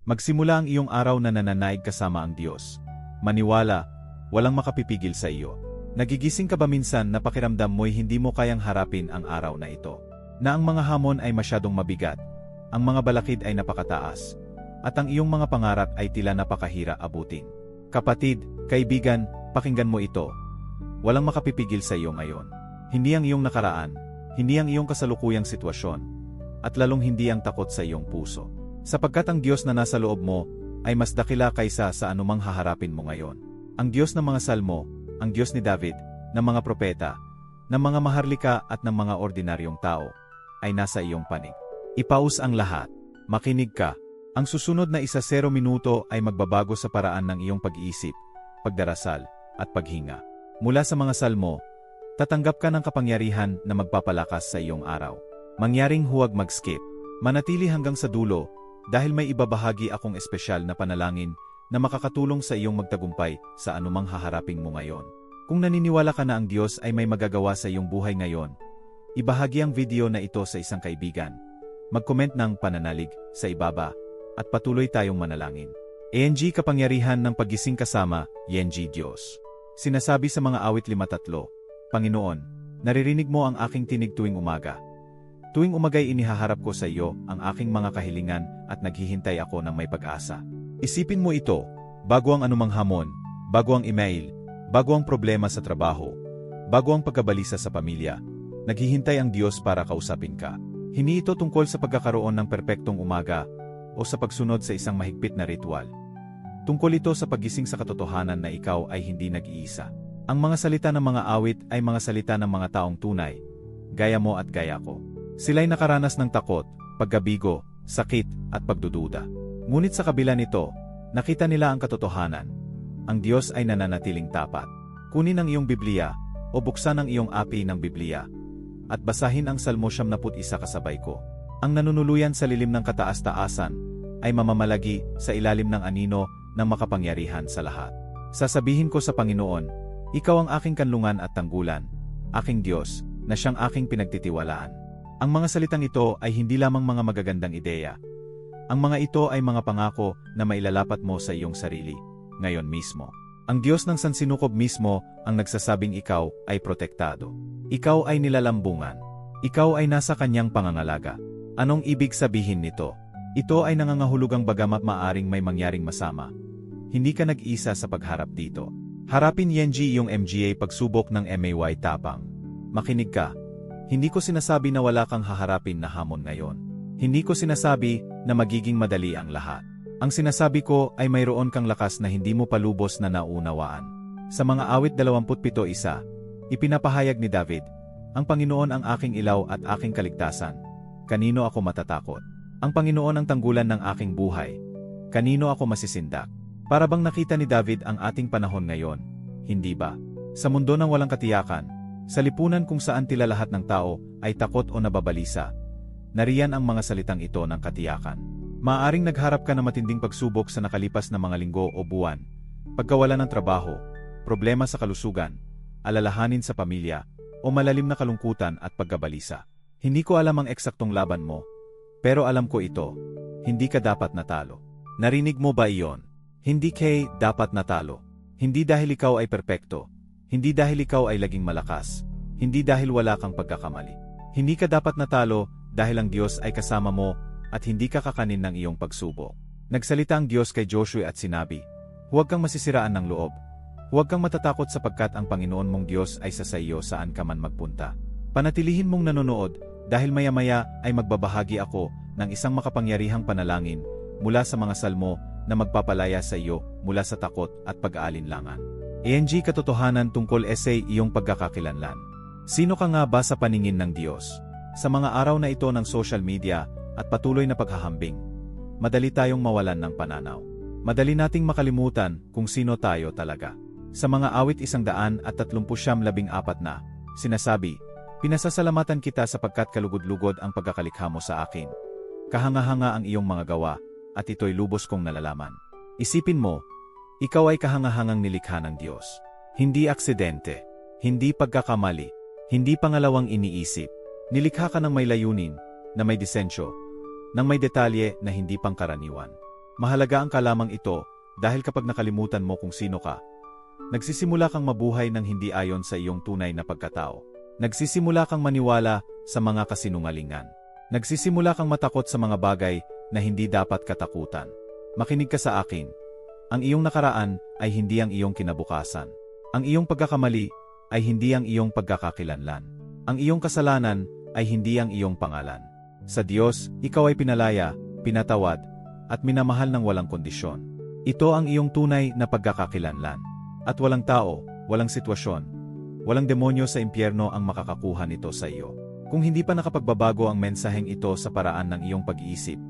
Magsimula ang iyong araw na nananaig kasama ang Diyos. Maniwala, walang makapipigil sa iyo. Nagigising ka ba minsan na pakiramdam mo'y hindi mo kayang harapin ang araw na ito? Na ang mga hamon ay masyadong mabigat, ang mga balakid ay napakataas, at ang iyong mga pangarap ay tila napakahira abutin. Kapatid, kaibigan, pakinggan mo ito. Walang makapipigil sa iyo ngayon. Hindi ang iyong nakaraan, hindi ang iyong kasalukuyang sitwasyon, at lalong hindi ang takot sa iyong puso. Sapagkat ang Diyos na nasa loob mo ay mas dakila kaysa sa anumang haharapin mo ngayon. Ang Diyos ng mga salmo, ang Diyos ni David, ng mga propeta, ng mga maharlika at ng mga ordinaryong tao, ay nasa iyong panig. Ipaus ang lahat. Makinig ka. Ang susunod na 10 minuto ay magbabago sa paraan ng iyong pag-iisip, pagdarasal, at paghinga. Mula sa mga salmo, tatanggap ka ng kapangyarihan na magpapalakas sa iyong araw. Mangyaring huwag mag-skip. Manatili hanggang sa dulo, dahil may ibabahagi akong espesyal na panalangin na makakatulong sa iyong magtagumpay sa anumang haharapin mo ngayon. Kung naniniwala ka na ang Diyos ay may magagawa sa iyong buhay ngayon, ibahagi ang video na ito sa isang kaibigan. Mag-comment ng pananalig sa ibaba, at patuloy tayong manalangin. ENG Kapangyarihan ng Paggising kasama, ENG Diyos. Sinasabi sa mga awit 5:3, Panginoon, naririnig mo ang aking tinig tuwing umaga. Tuwing umagay inihaharap ko sa iyo ang aking mga kahilingan at naghihintay ako ng may pag-asa. Isipin mo ito, bago ang anumang hamon, bago ang email, bago ang problema sa trabaho, bago ang pagkabalisa sa pamilya, naghihintay ang Diyos para kausapin ka. Hindi ito tungkol sa pagkakaroon ng perpektong umaga o sa pagsunod sa isang mahigpit na ritual. Tungkol ito sa paggising sa katotohanan na ikaw ay hindi nag-iisa. Ang mga salita ng mga awit ay mga salita ng mga taong tunay, gaya mo at gaya ko. Sila'y nakaranas ng takot, pagkabigo, sakit, at pagdududa. Ngunit sa kabila nito, nakita nila ang katotohanan. Ang Diyos ay nananatiling tapat. Kunin ang iyong Biblia, o buksan ang iyong api ng Biblia, at basahin ang Salmo 91 kasabay ko. Ang nanunuluyan sa lilim ng kataas-taasan ay mamamalagi sa ilalim ng anino ng makapangyarihan sa lahat. Sasabihin ko sa Panginoon, Ikaw ang aking kanlungan at tanggulan, aking Diyos, na siyang aking pinagtitiwalaan. Ang mga salitang ito ay hindi lamang mga magagandang ideya. Ang mga ito ay mga pangako na mailalapat mo sa iyong sarili, ngayon mismo. Ang Diyos ng sansinukob mismo ang nagsasabing ikaw ay protektado. Ikaw ay nilalambungan. Ikaw ay nasa kanyang pangangalaga. Anong ibig sabihin nito? Ito ay nangangahulugang bagamat maaring may mangyaring masama. Hindi ka nag-isa sa pagharap dito. Harapin Yenji yung MGA pagsubok ng MAY tapang. Makinig ka. Hindi ko sinasabi na wala kang haharapin na hamon ngayon. Hindi ko sinasabi na magiging madali ang lahat. Ang sinasabi ko ay mayroon kang lakas na hindi mo palubos na naunawaan. Sa mga awit 27:1, ipinapahayag ni David, Ang Panginoon ang aking ilaw at aking kaligtasan. Kanino ako matatakot? Ang Panginoon ang tanggulan ng aking buhay. Kanino ako masisindak? Para bang nakita ni David ang ating panahon ngayon? Hindi ba? Sa mundo ng walang katiyakan, sa lipunan kung saan tila lahat ng tao ay takot o nababalisa, nariyan ang mga salitang ito ng katiyakan. Maaaring nagharap ka na matinding pagsubok sa nakalipas na mga linggo o buwan, pagkawala ng trabaho, problema sa kalusugan, alalahanin sa pamilya, o malalim na kalungkutan at pagkabalisa. Hindi ko alam ang eksaktong laban mo, pero alam ko ito, hindi ka dapat natalo. Narinig mo ba iyon? Hindi kay dapat natalo. Hindi dahil ikaw ay perpekto, hindi dahil ikaw ay laging malakas, hindi dahil wala kang pagkakamali. Hindi ka dapat natalo dahil ang Diyos ay kasama mo at hindi ka kakanin ng iyong pagsubok. Nagsalita ang Diyos kay Joshua at sinabi, Huwag kang masisiraan ng loob. Huwag kang matatakot sapagkat ang Panginoon mong Diyos ay sa iyo saan ka man magpunta. Panatilihin mong nanonood dahil maya-maya ay magbabahagi ako ng isang makapangyarihang panalangin mula sa mga salmo na magpapalaya sa iyo mula sa takot at pag-aalinlangan. ENG Katotohanan tungkol essay iyong pagkakakilanlan. Sino ka nga ba sa paningin ng Diyos? Sa mga araw na ito ng social media at patuloy na paghahambing, madali tayong mawalan ng pananaw. Madali nating makalimutan kung sino tayo talaga. Sa mga awit 139 na, sinasabi, Pinasasalamatan kita sapagkat kalugod-lugod ang pagkakalikha mo sa akin. Kahanga-hanga ang iyong mga gawa, at ito'y lubos kong nalalaman. Isipin mo, ikaw ay kahangahangang nilikha ng Diyos. Hindi aksidente, hindi pagkakamali, hindi pangalawang iniisip. Nilikha ka ng may layunin, na may disensyo, ng may detalye na hindi pangkaraniwan. Mahalaga ang kalamang ito dahil kapag nakalimutan mo kung sino ka, nagsisimula kang mabuhay ng hindi ayon sa iyong tunay na pagkatao. Nagsisimula kang maniwala sa mga kasinungalingan. Nagsisimula kang matakot sa mga bagay na hindi dapat katakutan. Makinig ka sa akin. Ang iyong nakaraan ay hindi ang iyong kinabukasan. Ang iyong pagkakamali ay hindi ang iyong pagkakakilanlan. Ang iyong kasalanan ay hindi ang iyong pangalan. Sa Diyos, ikaw ay pinalaya, pinatawad, at minamahal ng walang kondisyon. Ito ang iyong tunay na pagkakakilanlan. At walang tao, walang sitwasyon, walang demonyo sa impyerno ang makakakuha nito sa iyo. Kung hindi pa nakapagbabago ang mensaheng ito sa paraan ng iyong pag-iisip,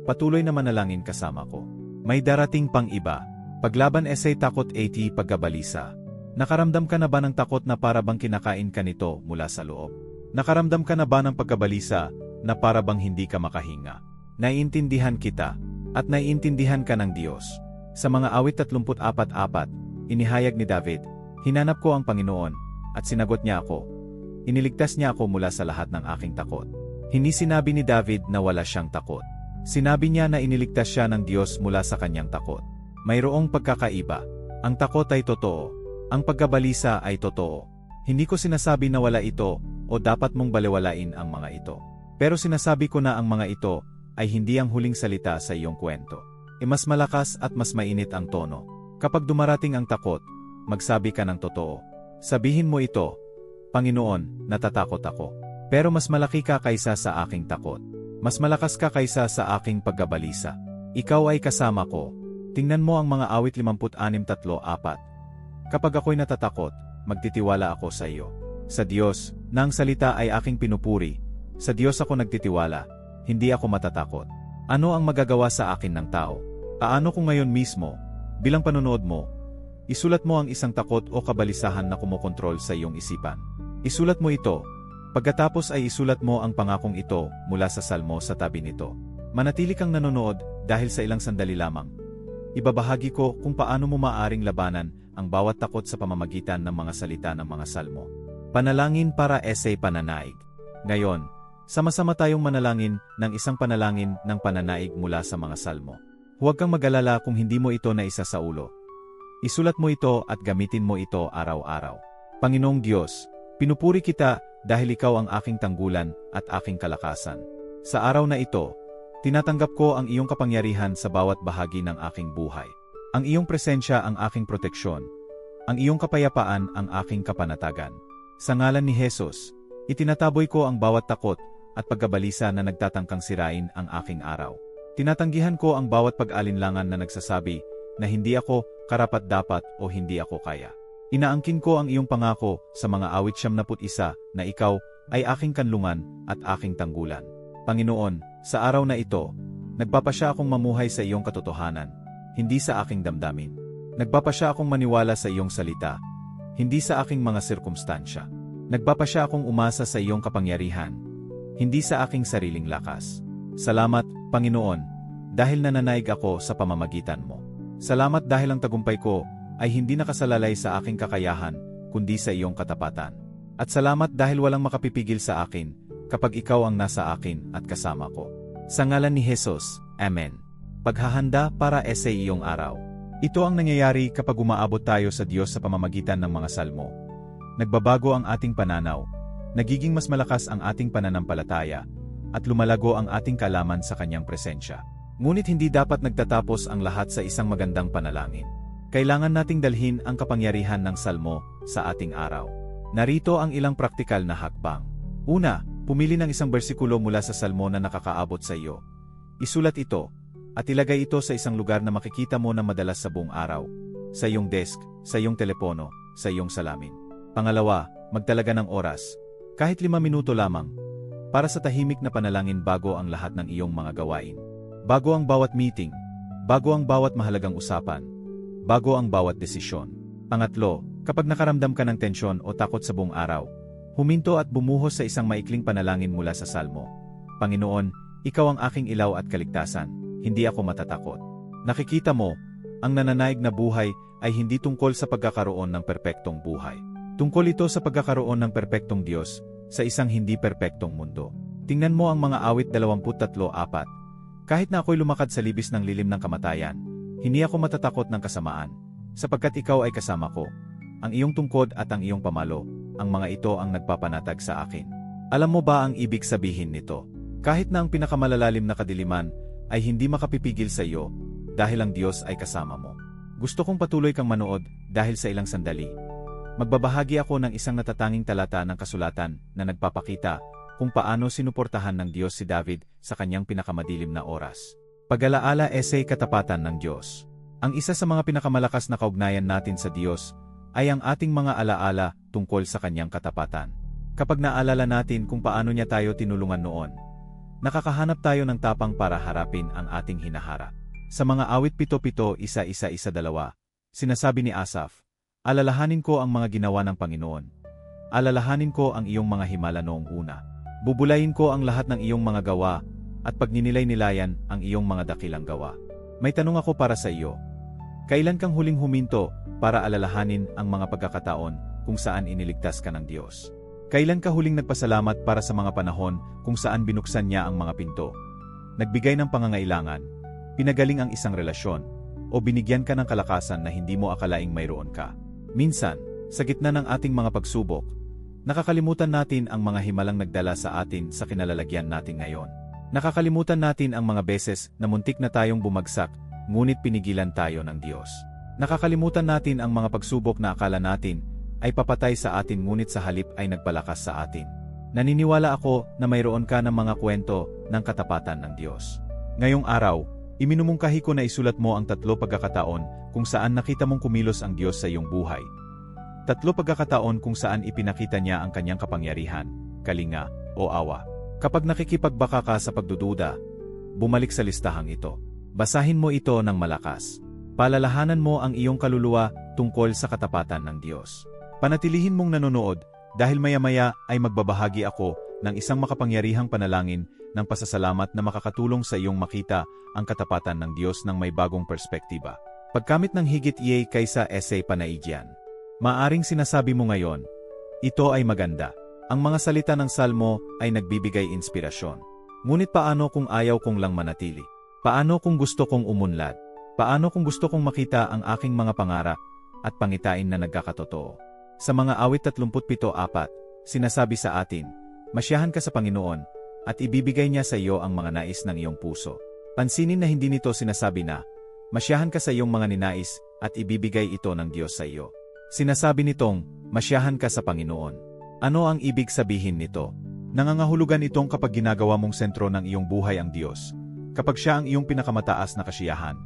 patuloy na manalangin kasama ko. May darating pang iba. Paglaban essay takot 80 pagkabalisa. Nakaramdam ka na ba ng takot na para bang kinakain ka nito mula sa loob? Nakaramdam ka na ba ng pagkabalisa na para bang hindi ka makahinga? Naiintindihan kita, at naiintindihan ka ng Diyos. Sa mga awit 34:4, inihayag ni David, "Hinanap ko ang Panginoon, at sinagot niya ako. Iniligtas niya ako mula sa lahat ng aking takot." Hindi sinabi ni David na wala siyang takot. Sinabi niya na iniligtas siya ng Diyos mula sa kanyang takot. Mayroong pagkakaiba. Ang takot ay totoo. Ang pagkabalisa ay totoo. Hindi ko sinasabi na wala ito o dapat mong balewalain ang mga ito. Pero sinasabi ko na ang mga ito ay hindi ang huling salita sa iyong kwento. Mas malakas at mas mainit ang tono. Kapag dumarating ang takot, magsabi ka ng totoo. Sabihin mo ito, "Panginoon, natatakot ako. Pero mas malaki ka kaysa sa aking takot. Mas malakas ka kaysa sa aking pagkabalisa. Ikaw ay kasama ko." Tingnan mo ang mga awit 56:3-4. Kapag ako'y natatakot, magtitiwala ako sa iyo. Sa Diyos, na ang salita ay aking pinupuri. Sa Diyos ako nagtitiwala, hindi ako matatakot. Ano ang magagawa sa akin ng tao? Paano kung ngayon mismo, bilang panunood mo, isulat mo ang isang takot o kabalisahan na kumokontrol sa iyong isipan? Isulat mo ito. Pagkatapos ay isulat mo ang pangakong ito mula sa salmo sa tabi nito. Manatili kang nanonood dahil sa ilang sandali lamang. Ibabahagi ko kung paano mo maaring labanan ang bawat takot sa pamamagitan ng mga salita ng mga salmo. Panalangin para essay pananaig. Ngayon, sama-sama tayong manalangin ng isang panalangin ng pananaig mula sa mga salmo. Huwag kang mag-alala kung hindi mo ito naisa sa ulo. Isulat mo ito at gamitin mo ito araw-araw. Panginoong Diyos, pinupuri kita dahil ikaw ang aking tanggulan at aking kalakasan. Sa araw na ito, tinatanggap ko ang iyong kapangyarihan sa bawat bahagi ng aking buhay. Ang iyong presensya ang aking proteksyon. Ang iyong kapayapaan ang aking kapanatagan. Sa ngalan ni Jesus, itinataboy ko ang bawat takot at pagkabalisa na nagtatangkang sirain ang aking araw. Tinatanggihan ko ang bawat pag-alinlangan na nagsasabi na hindi ako karapat-dapat o hindi ako kaya. Inaangkin ko ang iyong pangako sa mga awit 71 na ikaw ay aking kanlungan at aking tanggulan. Panginoon, sa araw na ito, nagpapasya akong mamuhay sa iyong katotohanan, hindi sa aking damdamin. Nagpapasya akong maniwala sa iyong salita, hindi sa aking mga sirkumstansya. Nagpapasya akong umasa sa iyong kapangyarihan, hindi sa aking sariling lakas. Salamat, Panginoon, dahil nananaig ako sa pamamagitan mo. Salamat dahil ang tagumpay ko ay hindi nakasalalay sa aking kakayahan, kundi sa iyong katapatan. At salamat dahil walang makapipigil sa akin kapag ikaw ang nasa akin at kasama ko. Sa ngalan ni Jesus, Amen. Paghahanda para essay iyong araw. Ito ang nangyayari kapag umaabot tayo sa Diyos sa pamamagitan ng mga salmo. Nagbabago ang ating pananaw, nagiging mas malakas ang ating pananampalataya, at lumalago ang ating kalaman sa kanyang presensya. Ngunit hindi dapat nagtatapos ang lahat sa isang magandang panalangin. Kailangan nating dalhin ang kapangyarihan ng salmo sa ating araw. Narito ang ilang praktikal na hakbang. Una, pumili ng isang bersikulo mula sa salmo na nakakaabot sa iyo. Isulat ito, at ilagay ito sa isang lugar na makikita mo na madalas sa buong araw. Sa iyong desk, sa iyong telepono, sa iyong salamin. Pangalawa, magtalaga ng oras, kahit 5 minuto lamang, para sa tahimik na panalangin bago ang lahat ng iyong mga gawain. Bago ang bawat meeting, bago ang bawat mahalagang usapan, bago ang bawat desisyon. Pangatlo, kapag nakaramdam ka ng tensyon o takot sa buong araw, huminto at bumuhos sa isang maikling panalangin mula sa salmo. Panginoon, ikaw ang aking ilaw at kaligtasan, hindi ako matatakot. Nakikita mo, ang nananaig na buhay ay hindi tungkol sa pagkakaroon ng perpektong buhay. Tungkol ito sa pagkakaroon ng perpektong Diyos sa isang hindi perpektong mundo. Tingnan mo ang mga awit 23:4. Kahit na ako'y lumakad sa libis ng lilim ng kamatayan, hindi ako matatakot ng kasamaan, sapagkat ikaw ay kasama ko. Ang iyong tungkod at ang iyong pamalo, ang mga ito ang nagpapanatag sa akin. Alam mo ba ang ibig sabihin nito? Kahit na ang pinakamalalalim na kadiliman ay hindi makapipigil sa iyo, dahil ang Diyos ay kasama mo. Gusto kong patuloy kang manood dahil sa ilang sandali. Magbabahagi ako ng isang natatanging talata ng kasulatan na nagpapakita kung paano sinuportahan ng Diyos si David sa kanyang pinakamadilim na oras. Pag-alaala essay Katapatan ng Diyos. Ang isa sa mga pinakamalakas na kaugnayan natin sa Diyos ay ang ating mga alaala tungkol sa kanyang katapatan. Kapag naalala natin kung paano niya tayo tinulungan noon, nakakahanap tayo ng tapang para harapin ang ating hinaharap. Sa mga awit 7:7, 1-1-2, sinasabi ni Asaph, alalahanin ko ang mga ginawa ng Panginoon. Alalahanin ko ang iyong mga himala noong una. Bubulayin ko ang lahat ng iyong mga gawa, at pagninilay-nilayan ang iyong mga dakilang gawa. May tanong ako para sa iyo. Kailan kang huling huminto para alalahanin ang mga pagkakataon kung saan iniligtas ka ng Diyos? Kailan ka huling nagpasalamat para sa mga panahon kung saan binuksan niya ang mga pinto? Nagbigay ng pangangailangan, pinagaling ang isang relasyon, o binigyan ka ng kalakasan na hindi mo akalaing mayroon ka. Minsan, sa gitna ng ating mga pagsubok, nakakalimutan natin ang mga himalang nagdala sa atin sa kinalalagyan natin ngayon. Nakakalimutan natin ang mga beses na muntik na tayong bumagsak, ngunit pinigilan tayo ng Diyos. Nakakalimutan natin ang mga pagsubok na akala natin ay papatay sa atin ngunit sa halip ay nagpalakas sa atin. Naniniwala ako na mayroon ka ng mga kwento ng katapatan ng Diyos. Ngayong araw, iminumungkahi ko na isulat mo ang 3 pagkakataon kung saan nakita mong kumilos ang Diyos sa iyong buhay. 3 pagkakataon kung saan ipinakita niya ang kanyang kapangyarihan, kalinga, o awa. Kapag nakikipagbaka ka sa pagdududa, bumalik sa listahang ito. Basahin mo ito ng malakas. Palalahanan mo ang iyong kaluluwa tungkol sa katapatan ng Diyos. Panatilihin mong nanonood dahil maya-maya ay magbabahagi ako ng isang makapangyarihang panalangin ng pasasalamat na makakatulong sa iyong makita ang katapatan ng Diyos ng may bagong perspektiba. Pagkamit ng higit iye kaysa essay panaigyan. Maaring sinasabi mo ngayon, ito ay maganda. Ang mga salita ng salmo ay nagbibigay inspirasyon. Ngunit paano kung ayaw kong lang manatili? Paano kung gusto kong umunlad? Paano kung gusto kong makita ang aking mga pangarap at pangitain na nagkakatotoo? Sa mga awit 37:4, sinasabi sa atin, masiyahan ka sa Panginoon at ibibigay niya sa iyo ang mga nais ng iyong puso. Pansinin na hindi nito sinasabi na, masiyahan ka sa iyong mga ninais at ibibigay ito ng Diyos sa iyo. Sinasabi nitong, masiyahan ka sa Panginoon. Ano ang ibig sabihin nito? Nangangahulugan itong kapag ginagawa mong sentro ng iyong buhay ang Diyos, kapag siya ang iyong pinakamataas na kasiyahan,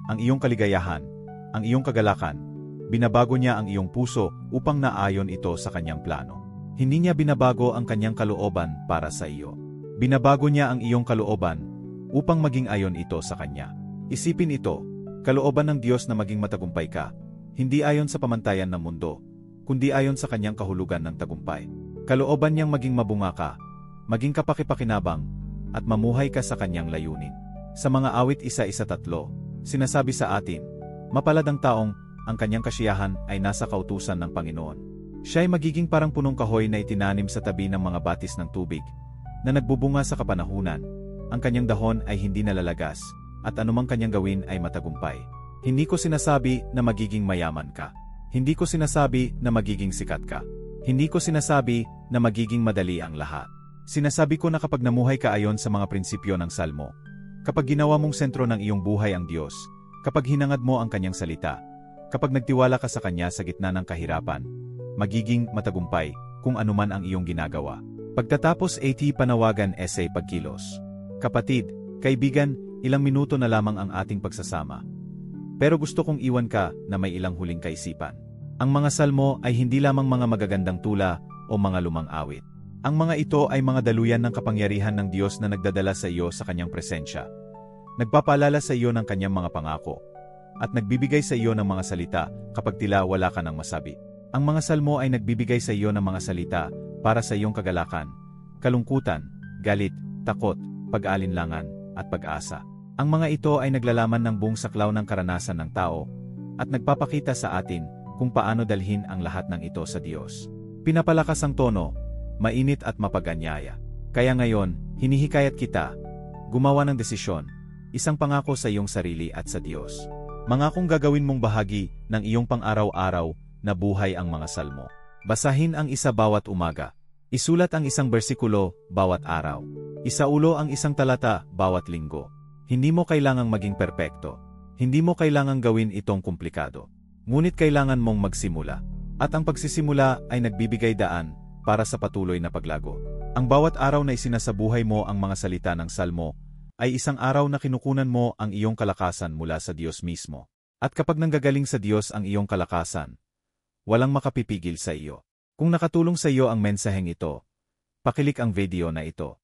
ang iyong kaligayahan, ang iyong kagalakan, binabago niya ang iyong puso upang naayon ito sa kanyang plano. Hindi niya binabago ang kanyang kalooban para sa iyo. Binabago niya ang iyong kalooban upang maging ayon ito sa kanya. Isipin ito, kalooban ng Diyos na maging matagumpay ka, hindi ayon sa pamantayan ng mundo, kundi ayon sa kanyang kahulugan ng tagumpay. Kalooban niyang maging mabunga ka, maging kapakipakinabang, at mamuhay ka sa kanyang layunin. Sa mga awit 1-3, sinasabi sa atin, mapalad ang taong ang kanyang kasiyahan ay nasa kautusan ng Panginoon. Siya ay magiging parang punong kahoy na itinanim sa tabi ng mga batis ng tubig, na nagbubunga sa kapanahunan. Ang kanyang dahon ay hindi nalalagas, at anumang kanyang gawin ay matagumpay. Hindi ko sinasabi na magiging mayaman ka. Hindi ko sinasabi na magiging sikat ka. Hindi ko sinasabi na magiging madali ang lahat. Sinasabi ko na kapag namuhay ka ayon sa mga prinsipyo ng Salmo, kapag ginawa mong sentro ng iyong buhay ang Diyos, kapag hinangad mo ang kanyang salita, kapag nagtiwala ka sa kanya sa gitna ng kahirapan, magiging matagumpay kung anuman ang iyong ginagawa. Pagtatapos panawagan essay pagkilos. Kapatid, kaibigan, ilang minuto na lamang ang ating pagsasama. Pero gusto kong iwan ka na may ilang huling kaisipan. Ang mga salmo ay hindi lamang mga magagandang tula o mga lumang awit. Ang mga ito ay mga daluyan ng kapangyarihan ng Diyos na nagdadala sa iyo sa kanyang presensya. Nagpapaalala sa iyo ng kanyang mga pangako. At nagbibigay sa iyo ng mga salita kapag tila wala ka nang masabi. Ang mga salmo ay nagbibigay sa iyo ng mga salita para sa iyong kagalakan, kalungkutan, galit, takot, pag-alinlangan, at pag-asa. Ang mga ito ay naglalaman ng buong saklaw ng karanasan ng tao at nagpapakita sa atin kung paano dalhin ang lahat ng ito sa Diyos. Pinapalakas ang tono, mainit at mapaganyaya. Kaya ngayon, hinihikayat kita, gumawa ng desisyon, isang pangako sa iyong sarili at sa Diyos. Mangakong gagawin mong bahagi ng iyong pang-araw-araw na buhay ang mga salmo. Basahin ang isa bawat umaga. Isulat ang isang bersikulo bawat araw. Isaulo ang isang talata bawat linggo. Hindi mo kailangang maging perpekto. Hindi mo kailangang gawin itong komplikado. Ngunit kailangan mong magsimula. At ang pagsisimula ay nagbibigay daan para sa patuloy na paglago. Ang bawat araw na isinasabuhay mo ang mga salita ng salmo ay isang araw na kinukunan mo ang iyong kalakasan mula sa Diyos mismo. At kapag nanggagaling sa Diyos ang iyong kalakasan, walang makapipigil sa iyo. Kung nakatulong sa iyo ang mensaheng ito, pakilik ang video na ito.